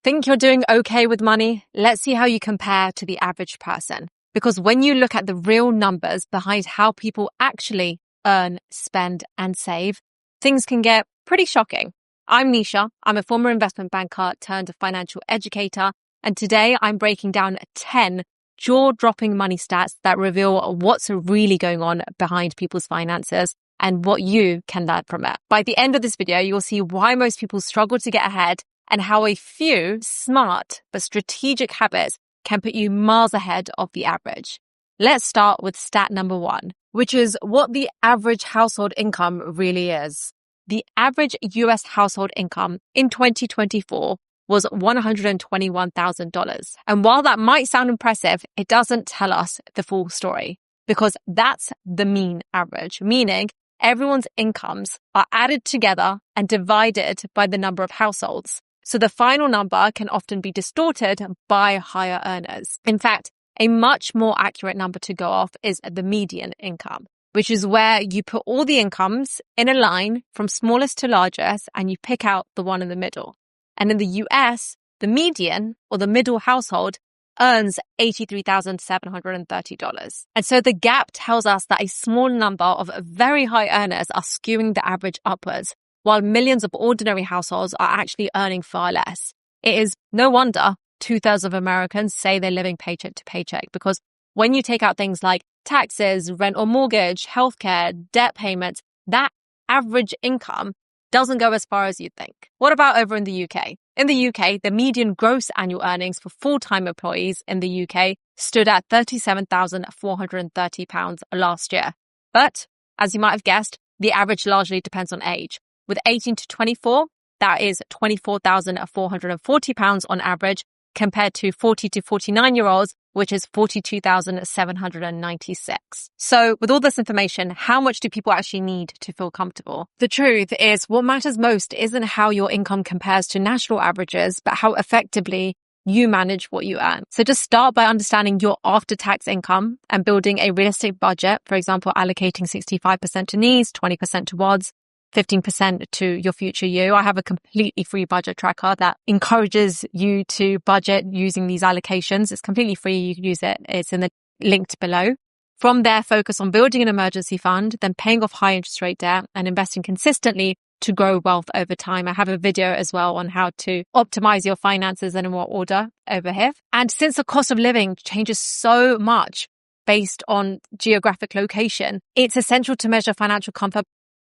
Think you're doing okay with money? Let's see how you compare to the average person. Because when you look at the real numbers behind how people actually earn, spend, and save, things can get pretty shocking. I'm Nisha. I'm a former investment banker turned financial educator. And today I'm breaking down 10 jaw-dropping money stats that reveal what's really going on behind people's finances and what you can learn from it. By the end of this video, you'll see why most people struggle to get ahead and how a few smart but strategic habits can put you miles ahead of the average. Let's start with stat number 1, which is what the average household income really is. The average US household income in 2024 was $121,000. And while that might sound impressive, it doesn't tell us the full story because that's the mean average, meaning everyone's incomes are added together and divided by the number of households. So the final number can often be distorted by higher earners. In fact, a much more accurate number to go off is the median income, which is where you put all the incomes in a line from smallest to largest and you pick out the one in the middle. And in the US, the median or the middle household earns $83,730. And so the gap tells us that a small number of very high earners are skewing the average upwards, while millions of ordinary households are actually earning far less. It is no wonder 2/3 of Americans say they're living paycheck to paycheck, because when you take out things like taxes, rent or mortgage, healthcare, debt payments, that average income doesn't go as far as you'd think. What about over in the UK? In the UK, the median gross annual earnings for full-time employees in the UK stood at £37,430 last year. But, as you might have guessed, the average largely depends on age. With 18 to 24, that is £24,440 on average, compared to 40 to 49-year-olds, which is $42,796. So with all this information, how much do people actually need to feel comfortable? The truth is, what matters most isn't how your income compares to national averages, but how effectively you manage what you earn. So just start by understanding your after-tax income and building a realistic budget. For example, allocating 65% to needs, 20% to WODs, 15% to your future you. I have a completely free budget tracker that encourages you to budget using these allocations. It's completely free. You can use it. It's in the linked below. From there, focus on building an emergency fund, then paying off high interest rate debt and investing consistently to grow wealth over time. I have a video as well on how to optimize your finances and in what order over here. And since the cost of living changes so much based on geographic location, it's essential to measure financial comfort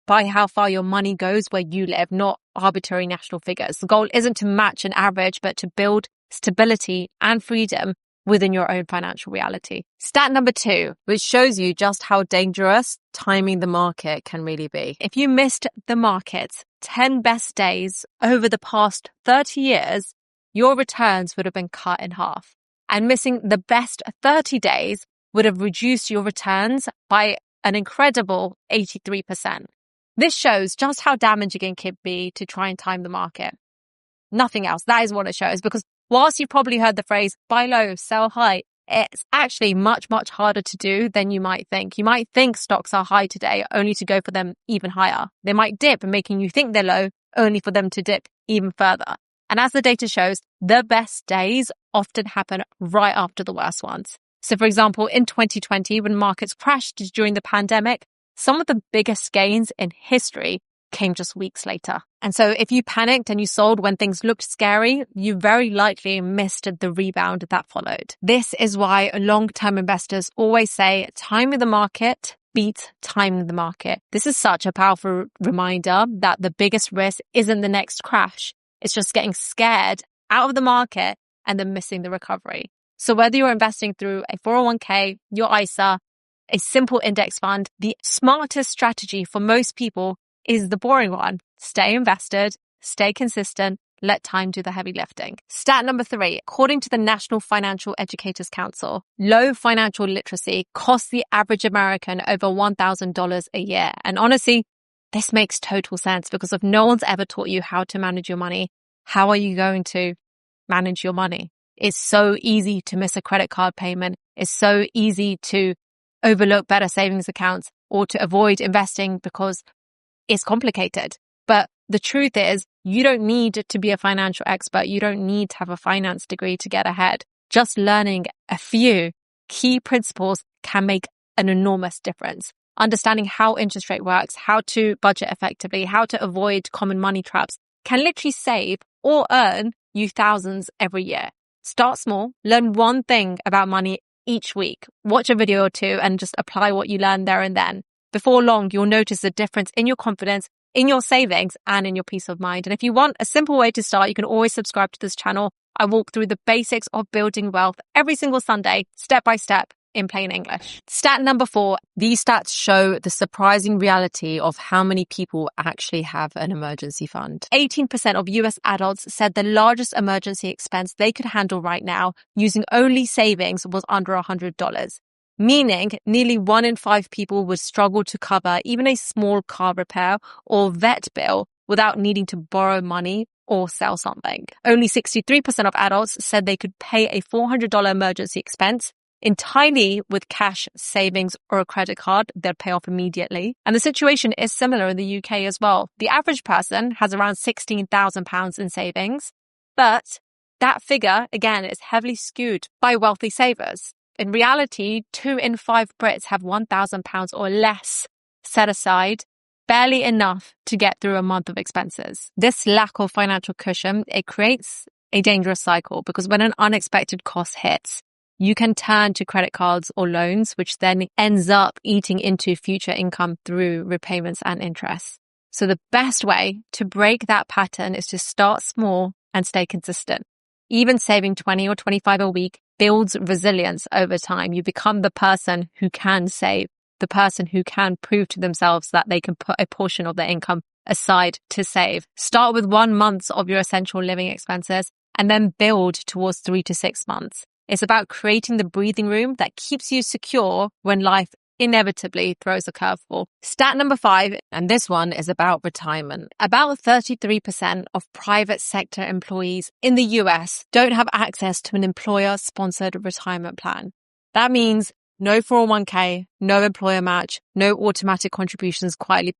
by how far your money goes where you live, not arbitrary national figures. The goal isn't to match an average, but to build stability and freedom within your own financial reality. Stat number 2, which shows you just how dangerous timing the market can really be. If you missed the market's 10 best days over the past 30 years, your returns would have been cut in half. And missing the best 30 days would have reduced your returns by an incredible 83%. This shows just how damaging it can be to try and time the market. Nothing else. That is what it shows, because whilst you've probably heard the phrase buy low, sell high, it's actually much, much harder to do than you might think. You might think stocks are high today only to go for them even higher. They might dip, making you think they're low only for them to dip even further. And as the data shows, the best days often happen right after the worst ones. So for example, in 2020, when markets crashed during the pandemic, some of the biggest gains in history came just weeks later. And so if you panicked and you sold when things looked scary, you very likely missed the rebound that followed. This is why long-term investors always say timing the market beats timing the market. This is such a powerful reminder that the biggest risk isn't the next crash. It's just getting scared out of the market and then missing the recovery. So whether you're investing through a 401k, your ISA, a simple index fund, the smartest strategy for most people is the boring one. Stay invested, stay consistent, let time do the heavy lifting. Stat number 3, according to the National Financial Educators Council, low financial literacy costs the average American over $1,000 a year. And honestly, this makes total sense, because if no one's ever taught you how to manage your money, how are you going to manage your money? It's so easy to miss a credit card payment. It's so easy to overlook better savings accounts or to avoid investing because it's complicated. But the truth is, You don't need to be a financial expert. You don't need to have a finance degree to get ahead. Just learning a few key principles can make an enormous difference. Understanding how interest rate works, how to budget effectively, how to avoid common money traps can literally save or earn you thousands every year. Start small, learn one thing about money each week, watch a video or two and just apply what you learn there and then. Before long, you'll notice a difference in your confidence, in your savings and in your peace of mind. And if you want a simple way to start, you can always subscribe to this channel. I walk through the basics of building wealth every single Sunday, step by step, in plain English. Stat number 4. These stats show the surprising reality of how many people actually have an emergency fund. 18% of US adults said the largest emergency expense they could handle right now using only savings was under $100. Meaning nearly 1 in 5 people would struggle to cover even a small car repair or vet bill without needing to borrow money or sell something. Only 63% of adults said they could pay a $400 emergency expense entirely with cash, savings, or a credit card they'd pay off immediately. And the situation is similar in the UK as well. The average person has around £16,000 in savings, but that figure, again, is heavily skewed by wealthy savers. In reality, 2 in 5 Brits have £1,000 or less set aside, barely enough to get through a month of expenses. This lack of financial cushion, it creates a dangerous cycle because when an unexpected cost hits, you can turn to credit cards or loans, which then ends up eating into future income through repayments and interest. So the best way to break that pattern is to start small and stay consistent. Even saving 20 or 25 a week builds resilience over time. You become the person who can save, the person who can prove to themselves that they can put a portion of their income aside to save. Start with 1 month of your essential living expenses and then build towards 3 to 6 months. It's about creating the breathing room that keeps you secure when life inevitably throws a curveball. Stat number 5, and this one is about retirement. About 33% of private sector employees in the US don't have access to an employer-sponsored retirement plan. That means no 401k, no employer match, no automatic contributions quietly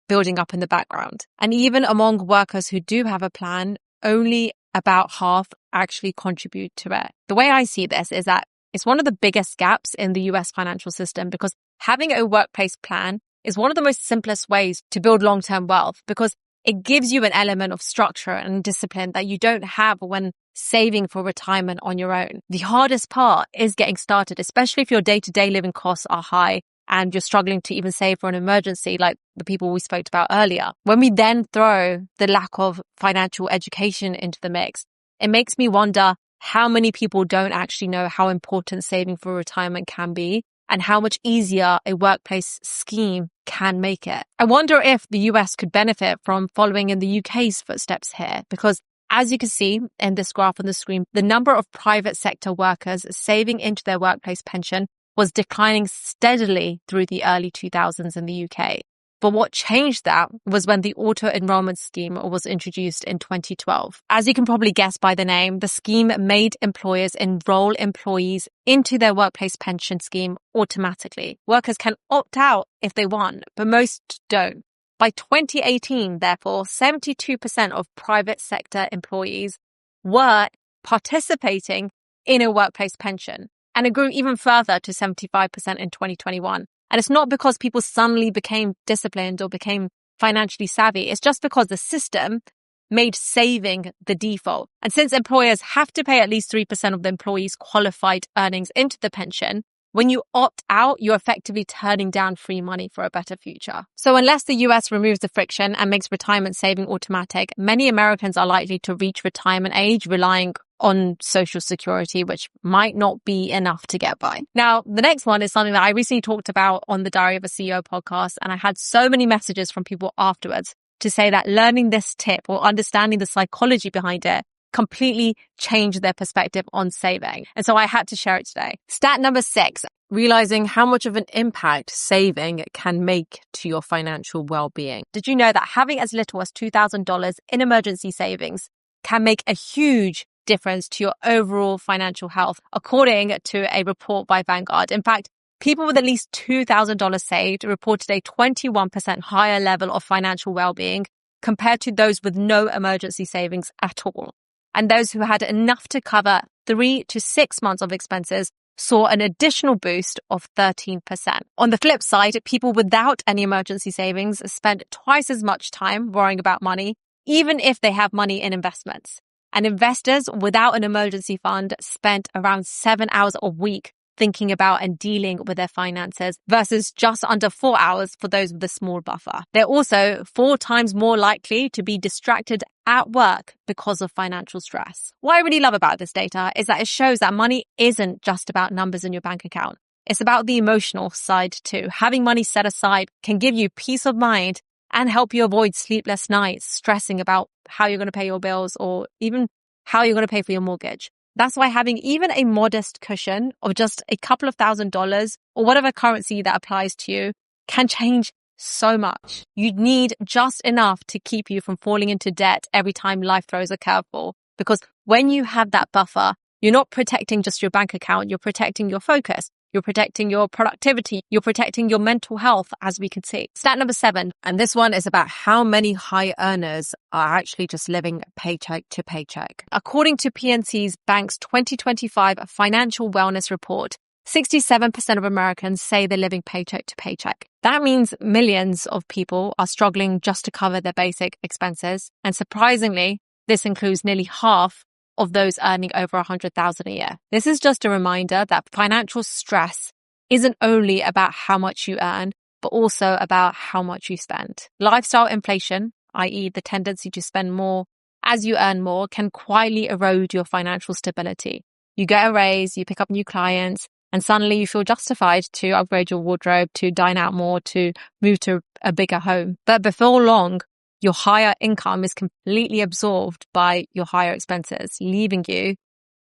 building up in the background. And even among workers who do have a plan, only about half actually contribute to it. The way I see this is that it's one of the biggest gaps in the US financial system because having a workplace plan is one of the most simplest ways to build long-term wealth because it gives you an element of structure and discipline that you don't have when saving for retirement on your own. The hardest part is getting started, especially if your day-to-day living costs are high and you're struggling to even save for an emergency like the people we spoke about earlier. When we then throw the lack of financial education into the mix, it makes me wonder how many people don't actually know how important saving for retirement can be and how much easier a workplace scheme can make it. I wonder if the US could benefit from following in the UK's footsteps here, because as you can see in this graph on the screen, the number of private sector workers saving into their workplace pension was declining steadily through the early 2000s in the UK. But what changed that was when the auto-enrollment scheme was introduced in 2012. As you can probably guess by the name, the scheme made employers enroll employees into their workplace pension scheme automatically. Workers can opt out if they want, but most don't. By 2018, therefore, 72% of private sector employees were participating in a workplace pension. And it grew even further to 75% in 2021. And it's not because people suddenly became disciplined or became financially savvy. It's just because the system made saving the default. And since employers have to pay at least 3% of the employees' qualified earnings into the pension, when you opt out, you're effectively turning down free money for a better future. So unless the US removes the friction and makes retirement saving automatic, many Americans are likely to reach retirement age relying on Social Security, which might not be enough to get by. Now, the next one is something that I recently talked about on the Diary of a CEO podcast, and I had so many messages from people afterwards to say that learning this tip or understanding the psychology behind it completely changed their perspective on saving. And so I had to share it today. Stat number 6, realizing how much of an impact saving can make to your financial well-being. Did you know that having as little as $2,000 in emergency savings can make a huge difference to your overall financial health, according to a report by Vanguard? In fact, people with at least $2,000 saved reported a 21% higher level of financial well-being compared to those with no emergency savings at all. And those who had enough to cover 3 to 6 months of expenses saw an additional boost of 13%. On the flip side, people without any emergency savings spend twice as much time worrying about money, even if they have money in investments. And investors without an emergency fund spent around 7 hours a week thinking about and dealing with their finances versus just under 4 hours for those with a small buffer. They're also 4 times more likely to be distracted at work because of financial stress. What I really love about this data is that it shows that money isn't just about numbers in your bank account. It's about the emotional side too. Having money set aside can give you peace of mind and help you avoid sleepless nights, stressing about how you're going to pay your bills or even how you're going to pay for your mortgage. That's why having even a modest cushion of just a couple of $1,000s or whatever currency that applies to you can change so much. You need just enough to keep you from falling into debt every time life throws a curveball. Because when you have that buffer, you're not protecting just your bank account, you're protecting your focus. You're protecting your productivity. You're protecting your mental health, as we can see. Stat number 7, and this one is about how many high earners are actually just living paycheck to paycheck. According to PNC's Bank's 2025 Financial Wellness Report, 67% of Americans say they're living paycheck to paycheck. That means millions of people are struggling just to cover their basic expenses. And surprisingly, this includes nearly half of those earning over $100,000 a year. This is just a reminder that financial stress isn't only about how much you earn, but also about how much you spend. Lifestyle inflation, i.e. the tendency to spend more as you earn more, can quietly erode your financial stability. You get a raise, you pick up new clients, and suddenly you feel justified to upgrade your wardrobe, to dine out more, to move to a bigger home. But before long, your higher income is completely absorbed by your higher expenses, leaving you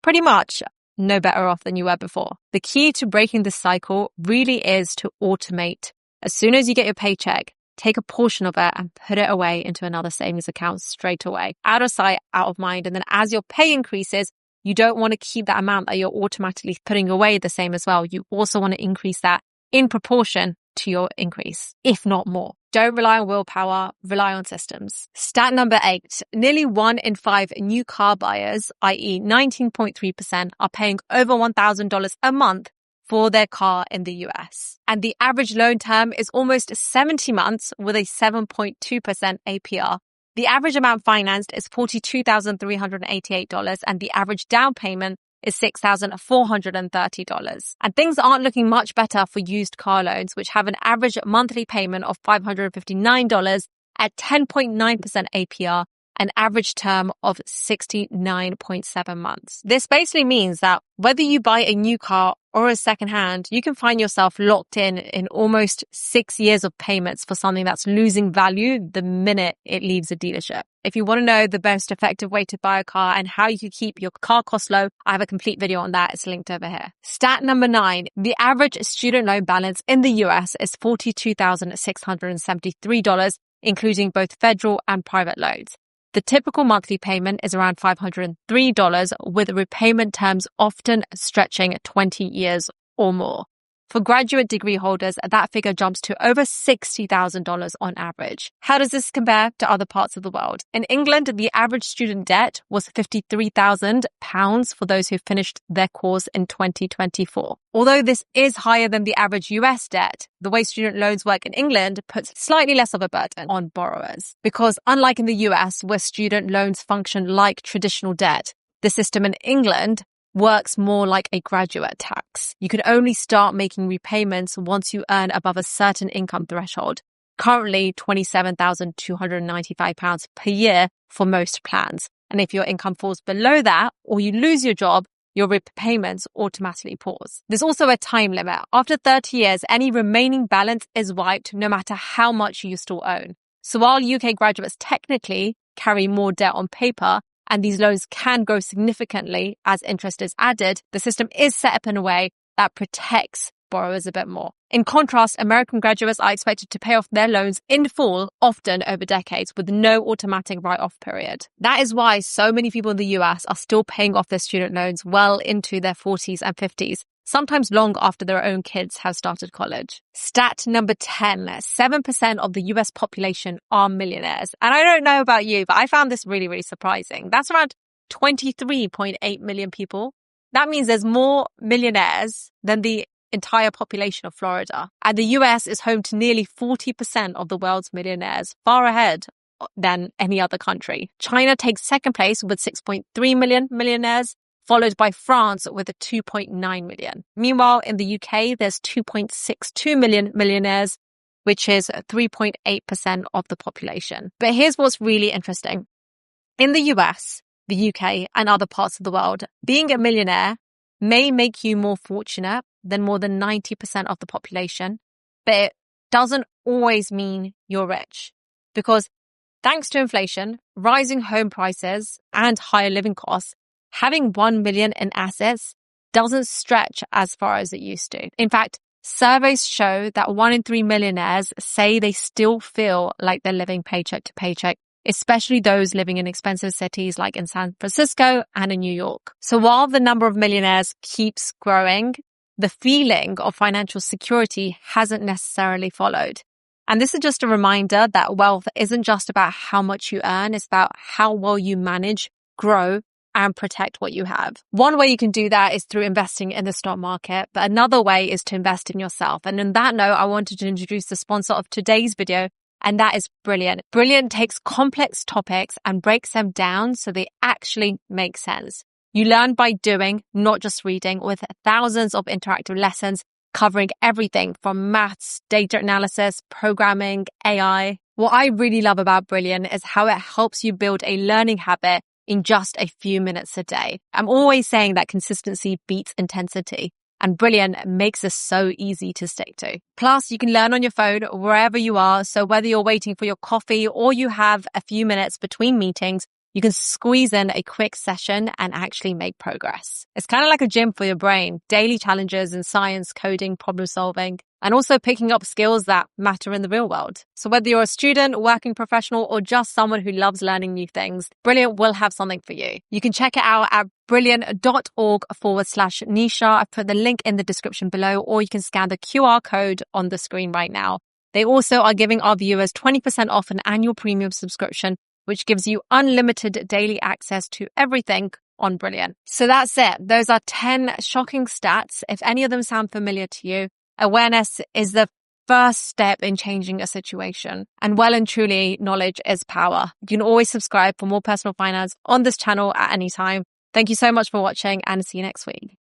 pretty much no better off than you were before. The key to breaking this cycle really is to automate. As soon as you get your paycheck, take a portion of it and put it away into another savings account straight away. Out of sight, out of mind. And then as your pay increases, you don't want to keep that amount that you're automatically putting away the same as well. You also want to increase that in proportion to your increase, if not more. Don't rely on willpower, rely on systems. Stat number 8, nearly 1 in 5 new car buyers, i.e. 19.3%, are paying over $1,000 a month for their car in the US. And the average loan term is almost 70 months with a 7.2% APR. The average amount financed is $42,388 and the average down payment is $6,430. And things aren't looking much better for used car loans, which have an average monthly payment of $559 at 10.9% APR, an average term of 69.7 months. This basically means that whether you buy a new car or a secondhand, you can find yourself locked in almost 6 years of payments for something that's losing value the minute it leaves a dealership. If you want to know the most effective way to buy a car and how you can keep your car costs low, I have a complete video on that. It's linked over here. Stat number 9, the average student loan balance in the US is $42,673, including both federal and private loans. The typical monthly payment is around $503, with repayment terms often stretching 20 years or more. For graduate degree holders, that figure jumps to over $60,000 on average. How does this compare to other parts of the world? In England, the average student debt was £53,000 for those who finished their course in 2024. Although this is higher than the average US debt, the way student loans work in England puts slightly less of a burden on borrowers. Because unlike in the US, where student loans function like traditional debt, the system in England works more like a graduate tax. You can only start making repayments once you earn above a certain income threshold, currently £27,295 per year for most plans. And if your income falls below that or you lose your job, your repayments automatically pause. There's also a time limit. After 30 years, any remaining balance is wiped no matter how much you still own. So while UK graduates technically carry more debt on paper, and these loans can grow significantly as interest is added, the system is set up in a way that protects borrowers a bit more. In contrast, American graduates are expected to pay off their loans in full, often over decades, with no automatic write-off period. That is why so many people in the US are still paying off their student loans well into their 40s and 50s, sometimes long after their own kids have started college. Stat number 10, 7% of the US population are millionaires. And I don't know about you, but I found this really, really surprising. That's around 23.8 million people. That means there's more millionaires than the entire population of Florida. And the US is home to nearly 40% of the world's millionaires, far ahead than any other country. China takes second place with 6.3 million millionaires, followed by France with 2.9 million. Meanwhile, in the UK, there's 2.62 million millionaires, which is 3.8% of the population. But here's what's really interesting. In the US, the UK, and other parts of the world, being a millionaire may make you more fortunate than more than 90% of the population, but it doesn't always mean you're rich. Because thanks to inflation, rising home prices, and higher living costs, having 1 million in assets doesn't stretch as far as it used to. In fact, surveys show that 1 in 3 millionaires say they still feel like they're living paycheck to paycheck, especially those living in expensive cities like in San Francisco and in New York. So while the number of millionaires keeps growing, the feeling of financial security hasn't necessarily followed. And this is just a reminder that wealth isn't just about how much you earn, it's about how well you manage, grow, and protect what you have. One way you can do that is through investing in the stock market, but another way is to invest in yourself. And on that note, I wanted to introduce the sponsor of today's video, and that is Brilliant. Brilliant takes complex topics and breaks them down so they actually make sense. You learn by doing, not just reading, with thousands of interactive lessons covering everything from maths, data analysis, programming, AI. What I really love about Brilliant is how it helps you build a learning habit in just a few minutes a day. I'm always saying that consistency beats intensity, and Brilliant makes this so easy to stick to. Plus, you can learn on your phone wherever you are, so whether you're waiting for your coffee or you have a few minutes between meetings, you can squeeze in a quick session and actually make progress. It's kind of like a gym for your brain, daily challenges in science, coding, problem solving, and also picking up skills that matter in the real world. So whether you're a student, working professional, or just someone who loves learning new things, Brilliant will have something for you. You can check it out at brilliant.org/Nisha. I've put the link in the description below, or you can scan the QR code on the screen right now. They also are giving our viewers 20% off an annual premium subscription, which gives you unlimited daily access to everything on Brilliant. So that's it. Those are 10 shocking stats. If any of them sound familiar to you, awareness is the first step in changing a situation. And well and truly, knowledge is power. You can always subscribe for more personal finance on this channel at any time. Thank you so much for watching, and see you next week.